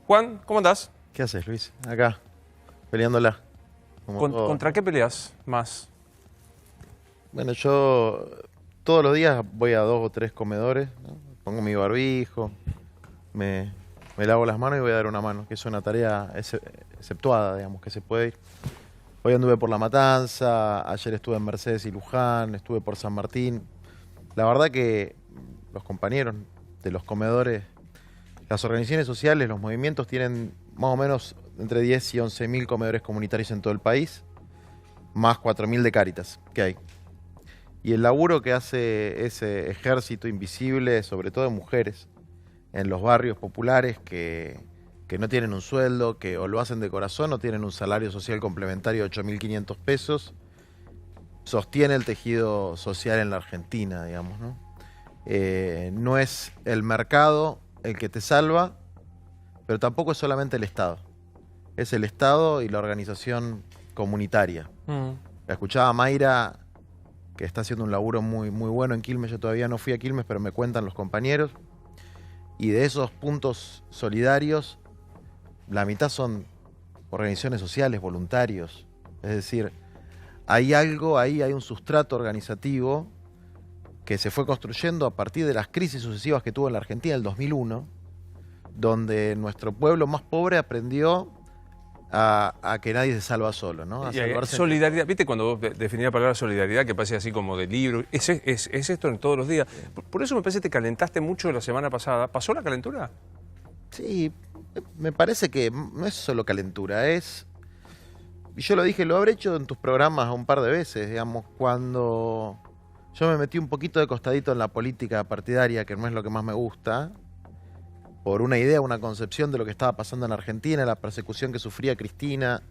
Juan, ¿cómo andás? ¿Qué haces, Luis? Acá, peleándola. ¿Contra qué peleas más? Bueno, yo todos los días voy a 2 o 3 comedores, ¿no? Pongo mi barbijo, me lavo las manos y voy a dar una mano, que es una tarea exceptuada, digamos, que se puede ir. Hoy anduve por La Matanza, ayer estuve en Mercedes y Luján, estuve por San Martín. La verdad que los compañeros de los comedores, las organizaciones sociales, los movimientos tienen más o menos entre 10 y 11.000 comedores comunitarios en todo el país, más 4.000 de Cáritas que hay. Y el laburo que hace ese ejército invisible, sobre todo de mujeres, en los barrios populares que no tienen un sueldo, que o lo hacen de corazón o tienen un salario social complementario de 8.500 pesos, sostiene el tejido social en la Argentina, digamos, ¿no? No es el mercado el que te salva, pero tampoco es solamente el Estado. Es el Estado y la organización comunitaria. La escuchaba a Mayra, que está haciendo un laburo muy bueno en Quilmes. Yo todavía no fui a Quilmes, pero me cuentan los compañeros. Y de esos puntos solidarios, la mitad son organizaciones sociales, voluntarios. Es decir, hay algo ahí, hay un sustrato organizativo que se fue construyendo a partir de las crisis sucesivas que tuvo en la Argentina en el 2001, donde nuestro pueblo más pobre aprendió a que nadie se salva solo, ¿no? A salvarse. Solidaridad, ¿viste cuando vos definís la palabra solidaridad, que parece así como de libro? Es esto en todos los días. Por eso me parece que te calentaste mucho la semana pasada. ¿Pasó la calentura? Sí, me parece que no es solo calentura, es... Y yo lo dije, lo habré hecho en tus programas un par de veces, digamos, cuando yo me metí un poquito de costadito en la política partidaria, que no es lo que más me gusta, por una idea, una concepción de lo que estaba pasando en Argentina, la persecución que sufría Cristina.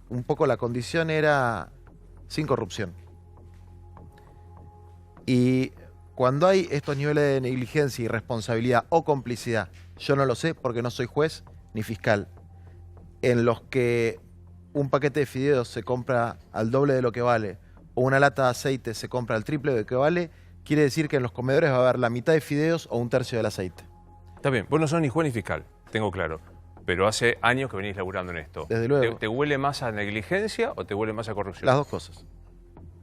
Un poco la condición era sin corrupción. Y cuando hay estos niveles de negligencia, irresponsabilidad o complicidad, yo no lo sé porque no soy juez ni fiscal, en los que un paquete de fideos se compra al doble de lo que vale o una lata de aceite se compra al triple de lo que vale, quiere decir que en los comedores va a haber la mitad de fideos o un tercio del aceite. Está bien, vos no sos ni juez ni fiscal, tengo claro, pero hace años que venís laburando en esto. Desde luego. ¿Te huele más a negligencia o te huele más a corrupción? Las dos cosas.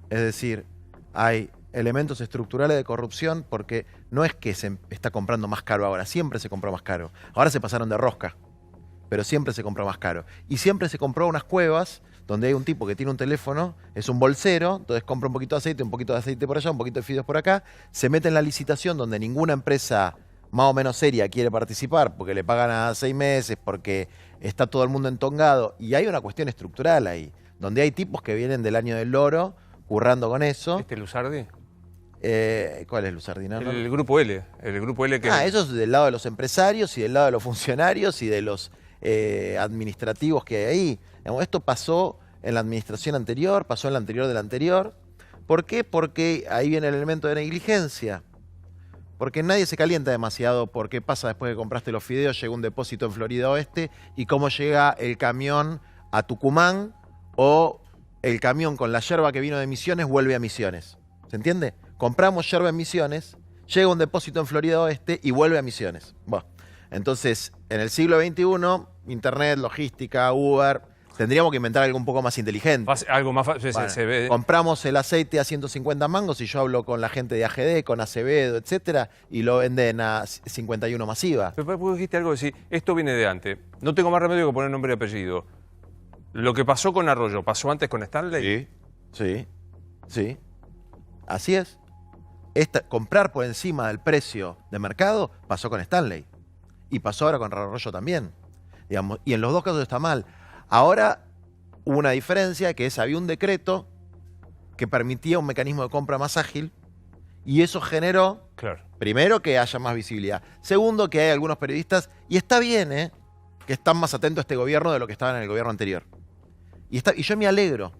Es decir, hay elementos estructurales de corrupción porque no es que se está comprando más caro ahora, siempre se compró más caro. Ahora se pasaron de rosca, pero siempre se compró más caro. Y siempre se compró unas cuevas donde hay un tipo que tiene un teléfono, es un bolsero, entonces compra un poquito de aceite por allá, un poquito de fideos por acá, se mete en la licitación donde ninguna empresa más o menos seria quiere participar porque le pagan a 6 meses, porque está todo el mundo entongado. Y hay una cuestión estructural ahí, donde hay tipos que vienen del año del loro, currando con eso. ¿Este Luzardi? ¿Cuál es Luzardi? ¿No? El grupo L. El grupo L que... Eso es del lado de los empresarios y del lado de los funcionarios y de los administrativos que hay ahí. Digamos, esto pasó en la administración anterior, pasó en la anterior de la anterior. ¿Por qué? Porque ahí viene el elemento de negligencia. Porque nadie se calienta demasiado por qué pasa después que compraste los fideos, llega un depósito en Florida Oeste y cómo llega el camión a Tucumán o el camión con la yerba que vino de Misiones vuelve a Misiones. ¿Se entiende? Compramos yerba en Misiones, llega un depósito en Florida Oeste y vuelve a Misiones. Bueno, entonces, en el siglo XXI, Internet, logística, Uber, tendríamos que inventar algo un poco más inteligente. Algo más fácil. Bueno, se ve. compramos el aceite a 150 mangos y yo hablo con la gente de AGD, con Acevedo, etcétera, y lo venden a 51 masiva. Pero vos dijiste algo de decir, esto viene de antes. No tengo más remedio que poner nombre y apellido. Lo que pasó con Arroyo, ¿pasó antes con Stanley? Sí. Así es. Comprar por encima del precio de mercado pasó con Stanley. Y pasó ahora con Arroyo también. Digamos, y en los dos casos está mal. Ahora hubo una diferencia, que es había un decreto que permitía un mecanismo de compra más ágil y eso generó, claro, primero, que haya más visibilidad. Segundo, que hay algunos periodistas, y está bien, que están más atentos a este gobierno de lo que estaban en el gobierno anterior. Y yo me alegro,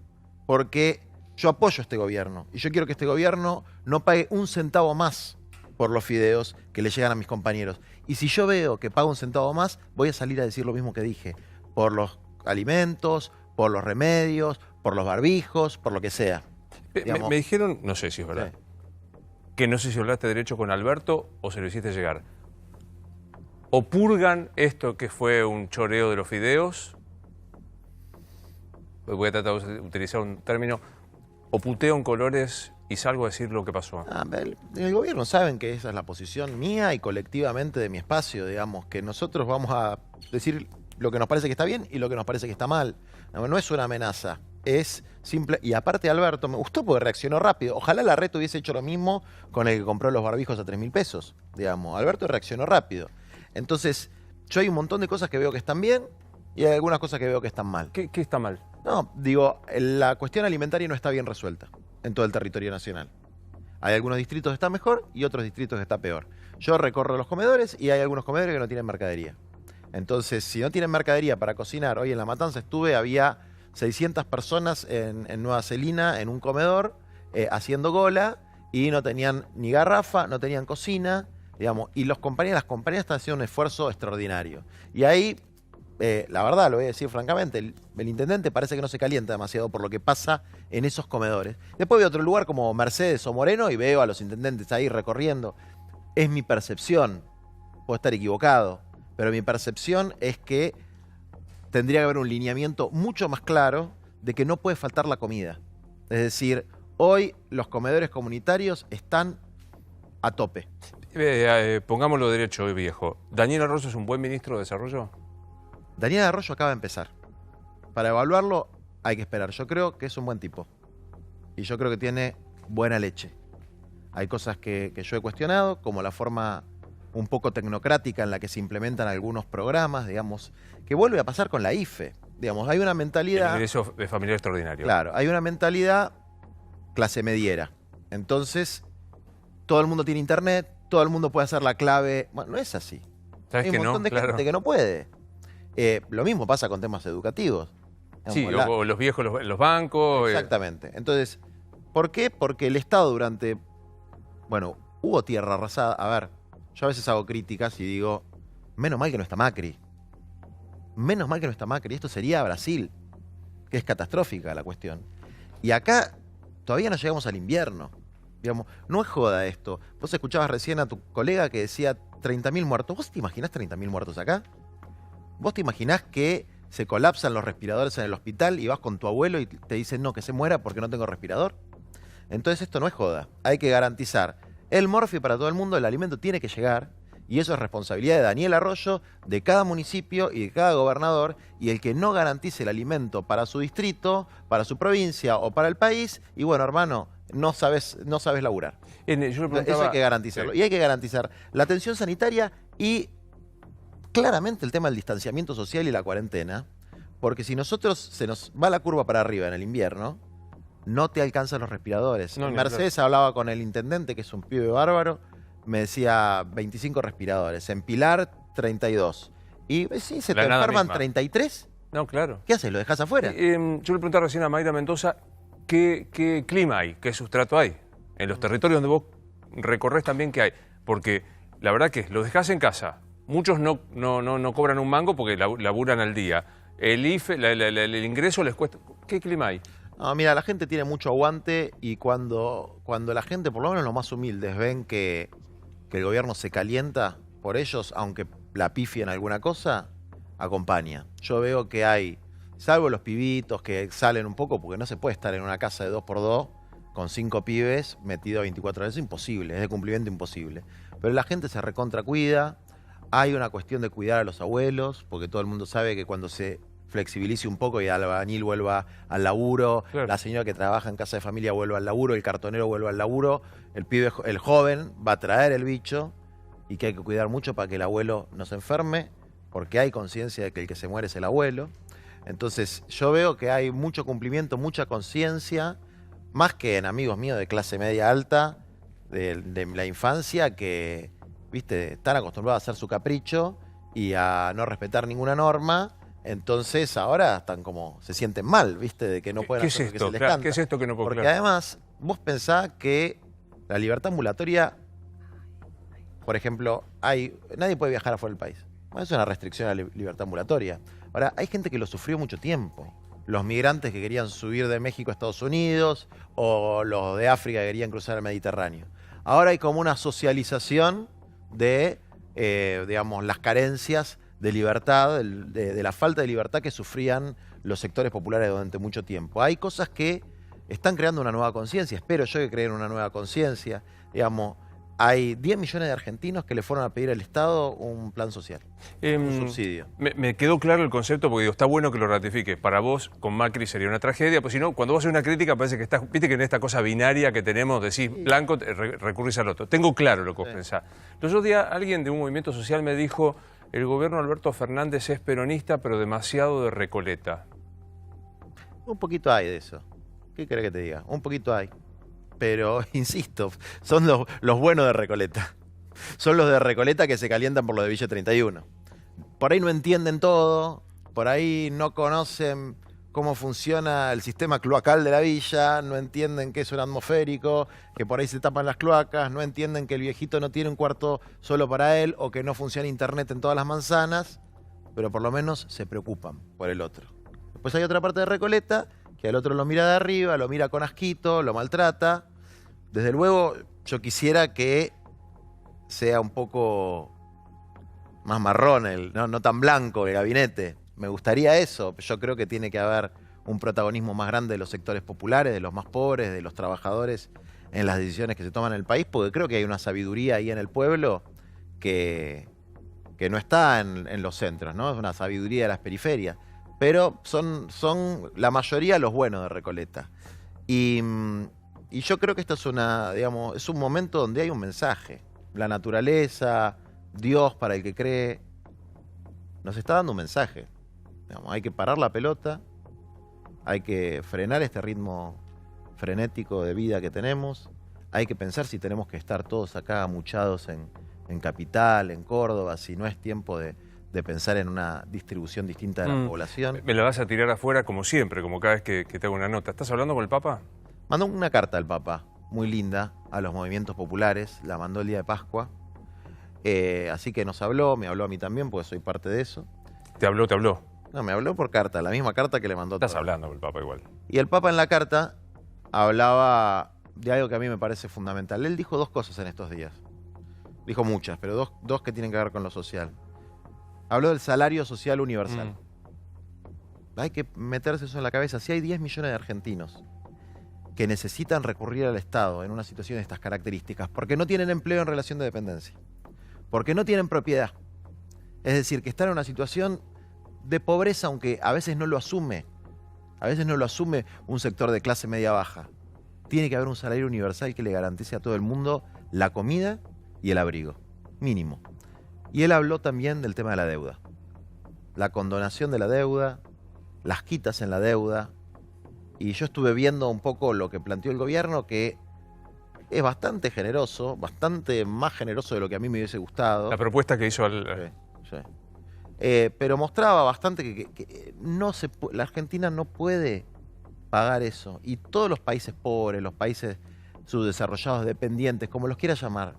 porque yo apoyo a este gobierno y yo quiero que este gobierno no pague un centavo más por los fideos que le llegan a mis compañeros. Y si yo veo que paga un centavo más, voy a salir a decir lo mismo que dije, por los alimentos, por los remedios, por los barbijos, por lo que sea. Me dijeron, no sé si es verdad, que no sé si hablaste derecho con Alberto o se lo hiciste llegar. o purgan esto que fue un choreo de los fideos, voy a tratar de utilizar un término, o puteo en colores y salgo a decir lo que pasó. En el gobierno saben que esa es la posición mía y colectivamente de mi espacio, digamos, que nosotros vamos a decir lo que nos parece que está bien y lo que nos parece que está mal. No es una amenaza, es simple. Y aparte Alberto, me gustó porque reaccionó rápido. Ojalá Larreta hubiese hecho lo mismo con el que compró los barbijos a 3.000 pesos, digamos. Alberto reaccionó rápido. Entonces, yo hay un montón de cosas que veo que están bien y hay algunas cosas que veo que están mal. ¿Qué está mal? No, digo, la cuestión alimentaria no está bien resuelta en todo el territorio nacional. Hay algunos distritos que están mejor y otros distritos que está peor. Yo recorro los comedores y hay algunos comedores que no tienen mercadería. Entonces, si no tienen mercadería para cocinar, hoy en La Matanza había 600 personas en Nueva Celina, en un comedor, haciendo gola, y no tenían ni garrafa, no tenían cocina, digamos, y las compañías están haciendo un esfuerzo extraordinario. Y ahí, la verdad, lo voy a decir francamente, el intendente parece que no se calienta demasiado por lo que pasa en esos comedores. Después voy a otro lugar como Mercedes o Moreno y veo a los intendentes ahí recorriendo. Es mi percepción, puedo estar equivocado, pero mi percepción es que tendría que haber un lineamiento mucho más claro de que no puede faltar la comida. Es decir, hoy los comedores comunitarios están a tope. Pongámoslo derecho, viejo. ¿Daniel Arroyo es un buen ministro de Desarrollo? Daniel Arroyo acaba de empezar. Para evaluarlo hay que esperar. Yo creo que es un buen tipo. Y yo creo que tiene buena leche. Hay cosas que yo he cuestionado, como la forma un poco tecnocrática en la que se implementan algunos programas, digamos, que vuelve a pasar con la IFE. Digamos, hay una mentalidad... El ingreso de familiar extraordinario. Claro, hay una mentalidad clase mediera. Entonces, todo el mundo tiene internet, todo el mundo puede hacer la clave. Bueno, no es así. ¿Sabes Hay un montón de gente que no puede. Lo mismo pasa con temas educativos. Sí, o los viejos, los bancos. Exactamente. Entonces, ¿por qué? Porque el Estado durante... Bueno, hubo tierra arrasada. A ver, yo a veces hago críticas y digo, menos mal que no está Macri. Menos mal que no está Macri. Esto sería Brasil, que es catastrófica la cuestión. Y acá todavía no llegamos al invierno. Digamos, no es joda esto. Vos escuchabas recién a tu colega que decía 30.000 muertos. ¿Vos te imaginás 30.000 muertos acá? ¿Vos te imaginás que se colapsan los respiradores en el hospital y vas con tu abuelo y te dicen no, que se muera porque no tengo respirador? Entonces esto no es joda. Hay que garantizar el morfi para todo el mundo, el alimento tiene que llegar y eso es responsabilidad de Daniel Arroyo, de cada municipio y de cada gobernador, y el que no garantice el alimento para su distrito, para su provincia o para el país, y bueno, hermano, no sabes laburar. Yo le preguntaba, eso hay que garantizarlo. Sí. Y hay que garantizar la atención sanitaria y claramente el tema del distanciamiento social y la cuarentena, porque si nosotros se nos va la curva para arriba en el invierno, no te alcanzan los respiradores. No, Mercedes hablaba con el intendente, que es un pibe bárbaro, me decía 25 respiradores, en Pilar 32. Y sí, se te enferman misma. 33. No, claro. ¿Qué haces? ¿Lo dejas afuera? Yo le preguntaba recién a Mayra Mendoza, ¿qué clima hay? ¿Qué sustrato hay? En los territorios donde vos recorres también, ¿qué hay? Porque la verdad que los dejás en casa. Muchos no cobran un mango porque laburan al día. El IFE, el ingreso les cuesta. ¿Qué clima hay? No, mira, la gente tiene mucho aguante y cuando la gente, por lo menos los más humildes, ven que el gobierno se calienta por ellos, aunque la pifien alguna cosa, acompaña. Yo veo que hay, salvo los pibitos que salen un poco, porque no se puede estar en una casa de 2x2 con 5 pibes metido 24 horas, es imposible, es de cumplimiento imposible. Pero la gente se recontra cuida, hay una cuestión de cuidar a los abuelos, porque todo el mundo sabe que cuando se flexibilice un poco y el albañil vuelva al laburo, claro, la señora que trabaja en casa de familia vuelva al laburo, el cartonero vuelva al laburo, el pibe, el joven va a traer el bicho y que hay que cuidar mucho para que el abuelo no se enferme, porque hay conciencia de que el que se muere es el abuelo. Entonces yo veo que hay mucho cumplimiento, mucha conciencia, más que en amigos míos de clase media alta, de la infancia, que viste, están acostumbrados a hacer su capricho y a no respetar ninguna norma. Entonces ahora están como, se sienten mal, ¿viste? De que no pueden hacer lo que se les canta. ¿Qué es esto que no puedo? Porque además, vos pensás que la libertad ambulatoria, por ejemplo, nadie puede viajar afuera del país. Bueno, es una restricción a la libertad ambulatoria. Ahora, hay gente que lo sufrió mucho tiempo. Los migrantes que querían subir de México a Estados Unidos o los de África que querían cruzar el Mediterráneo. Ahora hay como una socialización de digamos, las carencias de libertad, de la falta de libertad que sufrían los sectores populares durante mucho tiempo. Hay cosas que están creando una nueva conciencia, espero yo que creen una nueva conciencia. Digamos, hay 10 millones de argentinos que le fueron a pedir al Estado un plan social, un subsidio. Me quedó claro el concepto porque digo, está bueno que lo ratifiques. Para vos, con Macri sería una tragedia, pues si no, cuando vos haces una crítica parece que estás, viste que en esta cosa binaria que tenemos, decís blanco, recurrís al otro. Tengo claro lo que vos pensás. Los otros días alguien de un movimiento social me dijo, el gobierno de Alberto Fernández es peronista, pero demasiado de Recoleta. Un poquito hay de eso. ¿Qué querés que te diga? Un poquito hay. Pero, insisto, son los buenos de Recoleta. Son los de Recoleta que se calientan por lo de Villa 31. Por ahí no entienden todo, por ahí no conocen cómo funciona el sistema cloacal de la villa, no entienden que es un atmosférico, que por ahí se tapan las cloacas, no entienden que el viejito no tiene un cuarto solo para él o que no funciona internet en todas las manzanas, pero por lo menos se preocupan por el otro. Después hay otra parte de Recoleta que al otro lo mira de arriba, lo mira con asquito, lo maltrata. Desde luego, yo quisiera que sea un poco más marrón, no tan blanco el gabinete. Me gustaría eso. Yo creo que tiene que haber un protagonismo más grande de los sectores populares, de los más pobres, de los trabajadores en las decisiones que se toman en el país, porque creo que hay una sabiduría ahí en el pueblo que no está en los centros, ¿no? Es una sabiduría de las periferias. Pero son la mayoría los buenos de Recoleta. Y yo creo que esto es un momento donde hay un mensaje. La naturaleza, Dios para el que cree, nos está dando un mensaje. Digamos, hay que parar la pelota, hay que frenar este ritmo frenético de vida que tenemos, hay que pensar si tenemos que estar todos acá amuchados en Capital, en Córdoba, si no es tiempo de pensar en una distribución distinta de la población. Me la vas a tirar afuera como siempre, como cada vez que te hago una nota. ¿Estás hablando con el Papa? Mandó una carta al Papa, muy linda, a los movimientos populares, la mandó el día de Pascua. Así que nos habló, me habló a mí también, porque soy parte de eso. ¿Te habló, te habló? No, me habló por carta, la misma carta que le mandó. Estás hablando con el Papa igual. Y el Papa en la carta hablaba de algo que a mí me parece fundamental. Él dijo dos cosas en estos días. Dijo muchas, pero dos que tienen que ver con lo social. Habló del salario social universal. Hay que meterse eso en la cabeza. Si hay 10 millones de argentinos que necesitan recurrir al Estado en una situación de estas características, porque no tienen empleo en relación de dependencia, porque no tienen propiedad, es decir, que están en una situación de pobreza, aunque a veces no lo asume, un sector de clase media baja, tiene que haber un salario universal que le garantice a todo el mundo la comida y el abrigo, mínimo. Y él habló también del tema de la deuda, la condonación de la deuda, las quitas en la deuda. Y yo estuve viendo un poco lo que planteó el gobierno, que es bastante generoso, bastante más generoso de lo que a mí me hubiese gustado. La propuesta que hizo al... Sí. Pero mostraba bastante que la Argentina no puede pagar eso. Y todos los países pobres, los países subdesarrollados, dependientes, como los quiera llamar,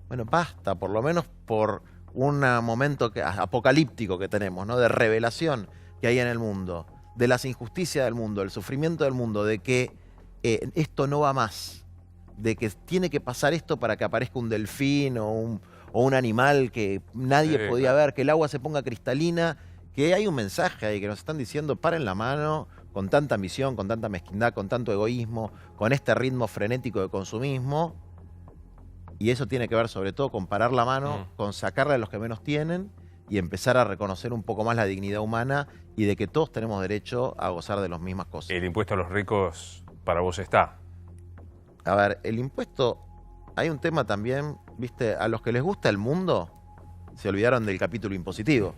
bueno, basta, por lo menos por un momento apocalíptico que tenemos, ¿no? De revelación que hay en el mundo, de las injusticias del mundo, del sufrimiento del mundo, de que esto no va más, de que tiene que pasar esto para que aparezca un delfín o un animal que nadie podía ver, que el agua se ponga cristalina, que hay un mensaje ahí que nos están diciendo: paren la mano con tanta ambición, con tanta mezquindad, con tanto egoísmo, con este ritmo frenético de consumismo. Y eso tiene que ver sobre todo con parar la mano, con sacarle a los que menos tienen y empezar a reconocer un poco más la dignidad humana y de que todos tenemos derecho a gozar de las mismas cosas. El impuesto a los ricos para vos está. A ver, el impuesto, hay un tema también, viste, a los que les gusta el mundo, se olvidaron del capítulo impositivo.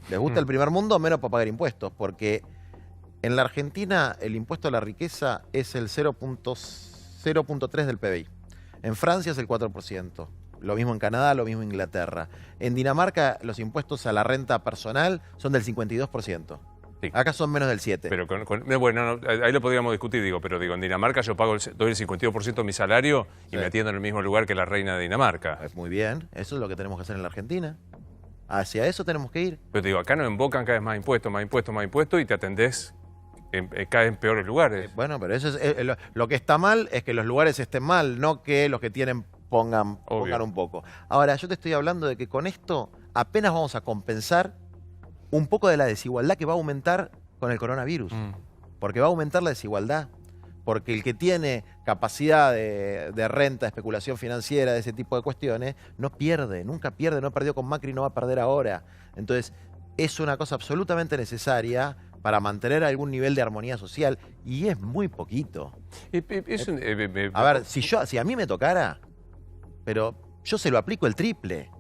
Les gusta el primer mundo, menos para pagar impuestos, porque en la Argentina el impuesto a la riqueza es el 0.3 del PBI. En Francia es el 4%. Lo mismo en Canadá, lo mismo en Inglaterra. En Dinamarca los impuestos a la renta personal son del 52%. Sí. Acá son menos del 7%. Pero bueno, ahí lo podríamos discutir, pero en Dinamarca yo doy el 52% de mi salario y me atiendo en el mismo lugar que la reina de Dinamarca. Muy bien, eso es lo que tenemos que hacer en la Argentina. Hacia eso tenemos que ir. Pero te digo, acá nos embocan cada vez más impuestos y te atendés cada vez en peores lugares. Bueno, pero eso es lo que está mal es que los lugares estén mal, no que los que tienen pongan Obvio. un poco. Ahora, yo te estoy hablando de que con esto apenas vamos a compensar un poco de la desigualdad que va a aumentar con el coronavirus. Porque va a aumentar la desigualdad. Porque el que tiene capacidad de renta, de especulación financiera, de ese tipo de cuestiones, no pierde, nunca pierde, no perdió con Macri, no va a perder ahora. Entonces, es una cosa absolutamente necesaria para mantener algún nivel de armonía social, y es muy poquito. A ver, si a mí me tocara, pero yo se lo aplico el triple.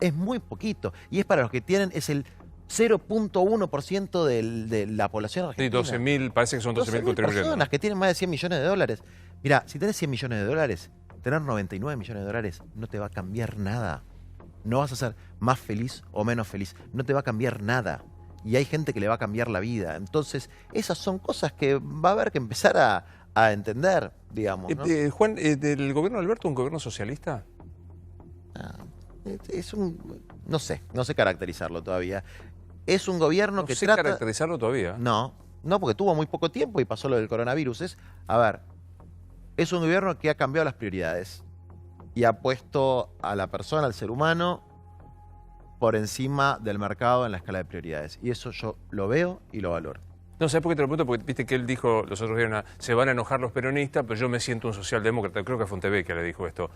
Es muy poquito. Y es para los que tienen, es el 0.1% de la población argentina. Sí, 12.000, parece que son 12.000 contribuyentes. Personas que tienen más de 100 millones de dólares. Mira, si tenés 100 millones de dólares, tener 99 millones de dólares no te va a cambiar nada. No vas a ser más feliz o menos feliz. No te va a cambiar nada. Y hay gente que le va a cambiar la vida. Entonces, esas son cosas que va a haber que empezar a entender, digamos, ¿no? Juan, ¿del gobierno de Alberto un gobierno socialista? No sé caracterizarlo todavía. Es un gobierno No que sé trata... caracterizarlo todavía. No, porque tuvo muy poco tiempo y pasó lo del coronavirus. Es un gobierno que ha cambiado las prioridades y ha puesto a la persona, al ser humano, por encima del mercado en la escala de prioridades. Y eso yo lo veo y lo valoro. No, ¿sabes por qué te lo pregunto? Porque viste que él dijo, los otros días, se van a enojar los peronistas, pero yo me siento un socialdemócrata. Creo que Fontevecchia que le dijo esto.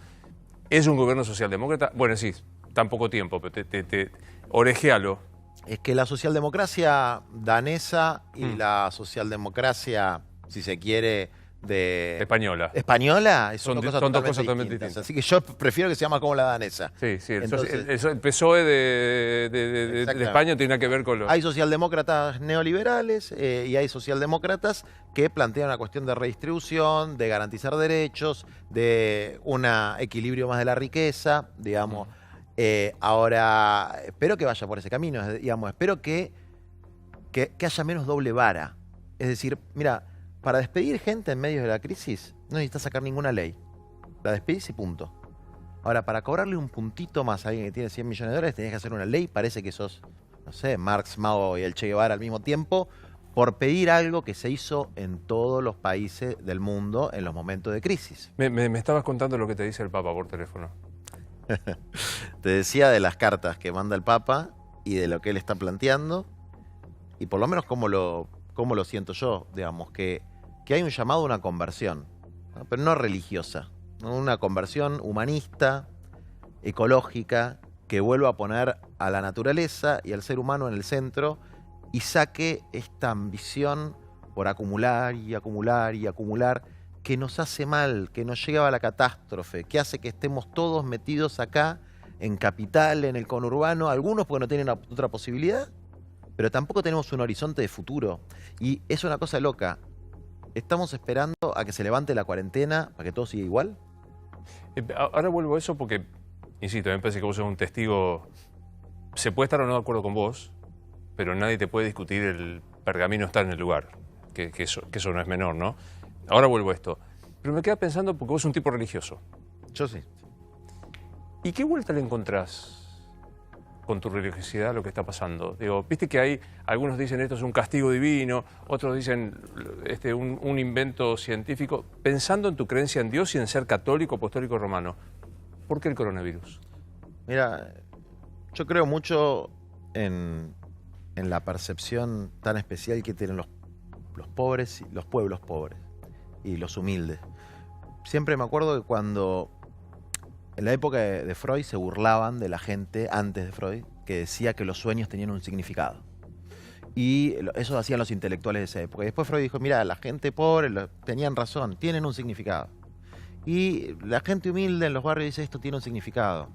¿Es un gobierno socialdemócrata? Bueno, sí, tan poco tiempo, pero orejealo. Es que la socialdemocracia danesa y la socialdemocracia, si se quiere, Española. son dos cosas totalmente distintas. Así que yo prefiero que se llame como la danesa. Sí, sí. Entonces, el PSOE de España tiene que ver con los... Hay socialdemócratas neoliberales y hay socialdemócratas que plantean una cuestión de redistribución, de garantizar derechos, de un equilibrio más de la riqueza, digamos. Ahora, espero que vaya por ese camino, digamos, espero que haya menos doble vara. Es decir, mira, para despedir gente en medio de la crisis no necesitas sacar ninguna ley. La despedís y punto. Ahora, para cobrarle un puntito más a alguien que tiene 100 millones de dólares, tenés que hacer una ley. Parece que sos, no sé, Marx, Mao y el Che Guevara al mismo tiempo, por pedir algo que se hizo en todos los países del mundo en los momentos de crisis. Me estabas contando lo que te dice el Papa por teléfono. Te decía de las cartas que manda el Papa y de lo que él está planteando, y por lo menos cómo lo siento yo, digamos, que hay un llamado a una conversión, ¿no? Pero no religiosa, ¿no? Una conversión humanista, ecológica, que vuelva a poner a la naturaleza y al ser humano en el centro y saque esta ambición por acumular y acumular y acumular, que nos hace mal, que nos lleva a la catástrofe, que hace que estemos todos metidos acá, en capital, en el conurbano, algunos porque no tienen otra posibilidad, pero tampoco tenemos un horizonte de futuro. Y es una cosa loca. ¿Estamos esperando a que se levante la cuarentena para que todo siga igual? Ahora vuelvo a eso porque, insisto, me parece que vos sos un testigo. Se puede estar o no de acuerdo con vos, pero nadie te puede discutir el pergamino estar en el lugar, que eso no es menor, ¿no? Ahora vuelvo a esto. Pero me queda pensando porque vos sos un tipo religioso. Yo sí. ¿Y qué vuelta le encontrás con tu religiosidad a lo que está pasando? Digo, viste que hay, algunos dicen esto es un castigo divino, otros dicen un invento científico. Pensando en tu creencia en Dios y en ser católico, apostólico, romano, ¿por qué el coronavirus? Mira, yo creo mucho en la percepción tan especial que tienen los pobres, los pueblos pobres y los humildes. Siempre me acuerdo que cuando en la época de Freud se burlaban de la gente antes de Freud que decía que los sueños tenían un significado. Y eso hacían los intelectuales de esa época. Y después Freud dijo, mira, la gente pobre tenían razón, tienen un significado. Y la gente humilde en los barrios dice, esto tiene un significado.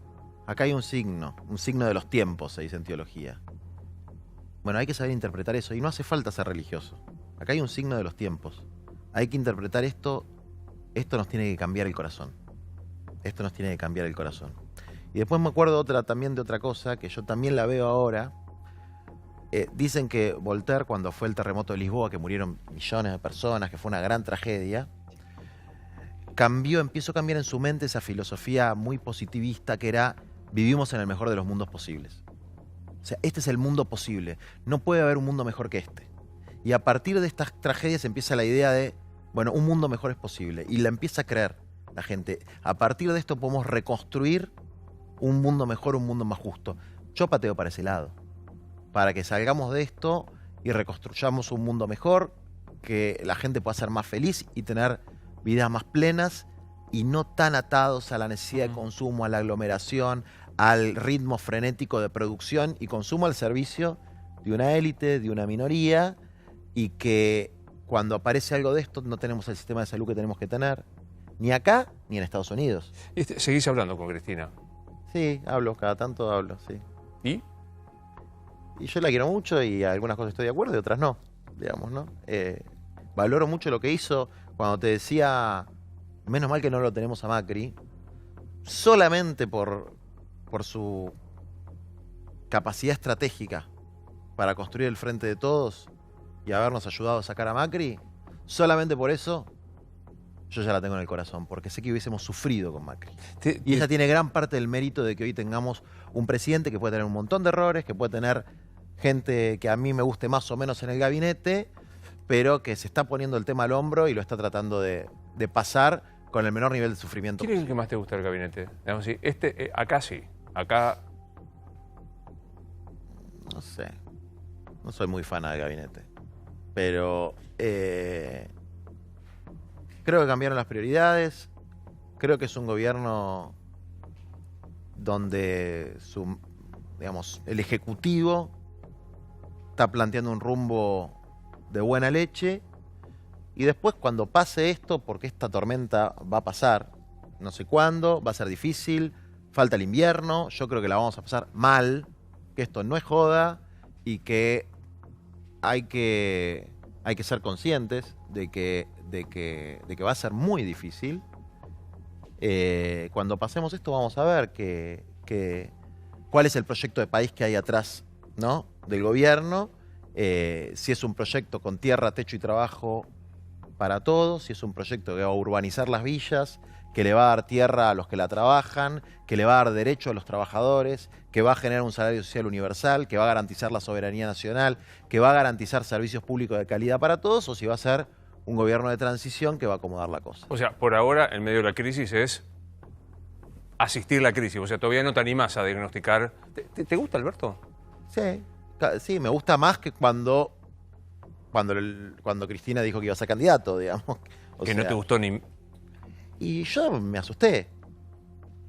Acá hay un signo de los tiempos, se dice en teología. Bueno, hay que saber interpretar eso y no hace falta ser religioso. Acá hay un signo de los tiempos. Hay que interpretar esto nos tiene que cambiar el corazón. Esto nos tiene que cambiar el corazón. Y después me acuerdo también de otra cosa, que yo también la veo ahora. Dicen que Voltaire, cuando fue el terremoto de Lisboa, que murieron millones de personas, que fue una gran tragedia, empezó a cambiar en su mente esa filosofía muy positivista que era, vivimos en el mejor de los mundos posibles. O sea, este es el mundo posible. No puede haber un mundo mejor que este. Y a partir de estas tragedias empieza la idea de, bueno, un mundo mejor es posible. Y la empieza a creer. la gente. A partir de esto podemos reconstruir un mundo mejor, un mundo más justo. Yo pateo para ese lado, para que salgamos de esto y reconstruyamos un mundo mejor, que la gente pueda ser más feliz y tener vidas más plenas y no tan atados a la necesidad de consumo, a la aglomeración, al ritmo frenético de producción y consumo al servicio de una élite, de una minoría, y que cuando aparece algo de esto no tenemos el sistema de salud que tenemos que tener, ni acá ni en Estados Unidos. ¿Seguís hablando con Cristina? Sí, hablo, cada tanto hablo, sí. ¿Y? Y yo la quiero mucho y algunas cosas estoy de acuerdo y otras no, digamos, ¿no? Valoro mucho lo que hizo cuando te decía, menos mal que no lo tenemos a Macri, solamente por su capacidad estratégica para construir el frente de todos y habernos ayudado a sacar a Macri, solamente por eso yo ya la tengo en el corazón, porque sé que hubiésemos sufrido con Macri. Y ella tiene gran parte del mérito de que hoy tengamos un presidente que puede tener un montón de errores, que puede tener gente que a mí me guste más o menos en el gabinete, pero que se está poniendo el tema al hombro y lo está tratando de pasar con el menor nivel de sufrimiento. ¿Quién es el que más te gusta del gabinete? Digamos así, acá sí, acá... No sé, no soy muy fan del gabinete, pero creo que cambiaron las prioridades, creo que es un gobierno donde el Ejecutivo está planteando un rumbo de buena leche, y después cuando pase esto, porque esta tormenta va a pasar, no sé cuándo, va a ser difícil, falta el invierno, yo creo que la vamos a pasar mal, que esto no es joda y que hay que ser conscientes de que va a ser muy difícil. Cuando pasemos esto vamos a ver cuál es el proyecto de país que hay atrás, ¿no?, del gobierno, si es un proyecto con tierra, techo y trabajo para todos, si es un proyecto que va a urbanizar las villas, que le va a dar tierra a los que la trabajan, que le va a dar derecho a los trabajadores, que va a generar un salario social universal, que va a garantizar la soberanía nacional, que va a garantizar servicios públicos de calidad para todos, o si va a ser un gobierno de transición que va a acomodar la cosa. O sea, por ahora, en medio de la crisis es asistir la crisis. O sea, todavía no te animás a diagnosticar. ¿Te gusta, Alberto? Sí, me gusta más que cuando Cristina dijo que iba a ser candidato, digamos. No te gustó ni... Y yo me asusté,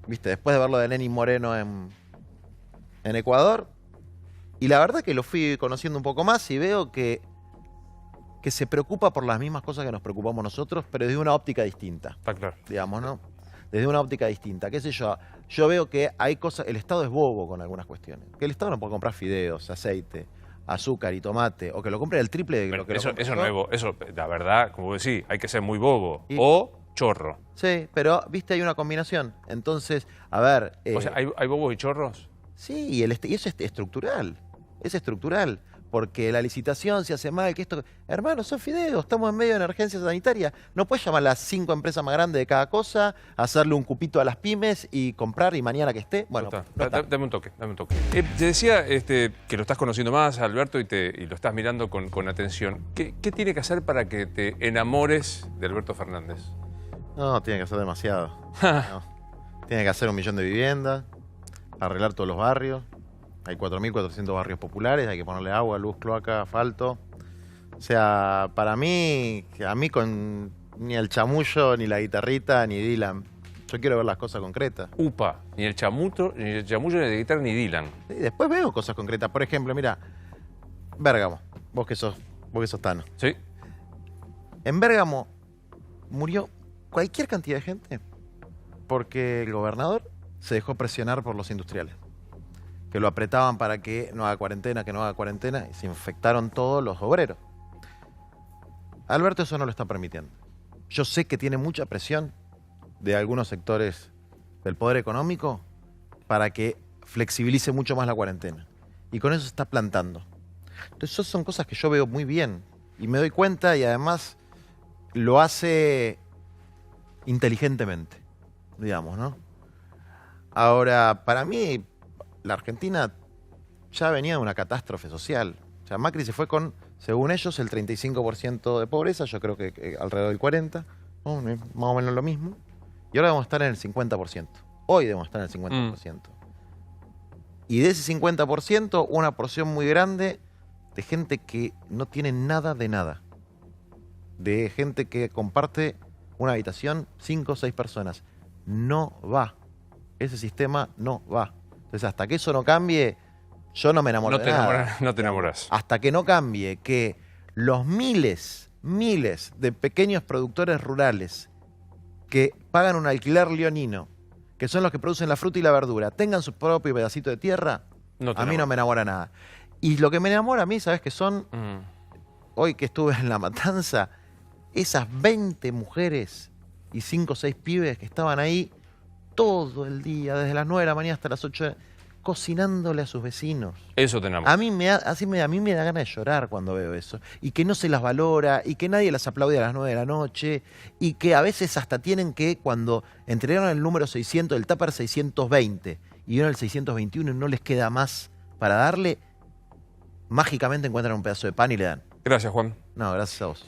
¿viste? Después de verlo de Lenín Moreno en Ecuador. Y la verdad que lo fui conociendo un poco más y veo que se preocupa por las mismas cosas que nos preocupamos nosotros, pero desde una óptica distinta. Está claro. Digamos, ¿no? Desde una óptica distinta. ¿Qué sé yo? Yo veo que hay cosas... El Estado es bobo con algunas cuestiones. Que el Estado no puede comprar fideos, aceite, azúcar y tomate, o que lo compre el triple de lo que eso lo compro no yo. es bobo. Eso, la verdad, como vos decís, hay que ser muy bobo. O chorro. Sí, pero, viste, hay una combinación. Entonces, a ver... O sea, ¿hay bobos y chorros? Sí, y eso es estructural. Es estructural. Porque la licitación se hace mal, que esto... Hermano, son fideos, estamos en medio de una emergencia sanitaria. No puedes llamar a las 5 empresas más grandes de cada cosa, hacerle un cupito a las pymes y comprar y mañana que esté. Bueno, no está. Dame un toque. Te decía que lo estás conociendo más, Alberto, y lo estás mirando con atención. ¿Qué tiene que hacer para que te enamores de Alberto Fernández? No, tiene que hacer demasiado. No. Tiene que hacer 1 millón de viviendas, arreglar todos los barrios. Hay 4.400 barrios populares, hay que ponerle agua, luz, cloaca, asfalto. O sea, para mí, a mí con ni el chamullo, ni la guitarrita, ni Dylan. Yo quiero ver las cosas concretas. Upa, ni el chamullo, ni la guitarra, ni Dylan. Sí, después veo cosas concretas. Por ejemplo, mira, Bérgamo, vos que sos Tano. Sí. En Bérgamo murió cualquier cantidad de gente porque el gobernador se dejó presionar por los industriales, que lo apretaban para que no haga cuarentena, y se infectaron todos los obreros. Alberto eso no lo está permitiendo. Yo sé que tiene mucha presión de algunos sectores del poder económico para que flexibilice mucho más la cuarentena. Y con eso se está plantando. Entonces, esas son cosas que yo veo muy bien. Y me doy cuenta y además lo hace inteligentemente, digamos, ¿no? Ahora, para mí, la Argentina ya venía de una catástrofe social. O sea, Macri se fue con, según ellos, el 35% de pobreza, yo creo que alrededor del 40%, ¿no? Más o menos lo mismo. Y ahora debemos estar en el 50%. Hoy debemos estar en el 50%. Y de ese 50%, una porción muy grande de gente que no tiene nada de nada. De gente que comparte una habitación, 5 o 6 personas. No va. Ese sistema no va. Entonces, hasta que eso no cambie, yo no me enamoro de nada. No te enamoras. Hasta que no cambie que los miles de pequeños productores rurales que pagan un alquiler leonino, que son los que producen la fruta y la verdura, tengan su propio pedacito de tierra, a mí no me enamora nada. Y lo que me enamora a mí, ¿sabes qué son? Hoy que estuve en La Matanza, esas 20 mujeres y 5 o 6 pibes que estaban ahí todo el día, desde las 9 de la mañana hasta las 8 cocinándole a sus vecinos. Eso te enamora. A mí me da ganas de llorar cuando veo eso. Y que no se las valora, y que nadie las aplaude a las 9 de la noche, y que a veces hasta tienen que, cuando entregaron el número 600, el tupper 620, y vieron el 621 y no les queda más para darle, mágicamente encuentran un pedazo de pan y le dan. Gracias, Juan. No, gracias a vos.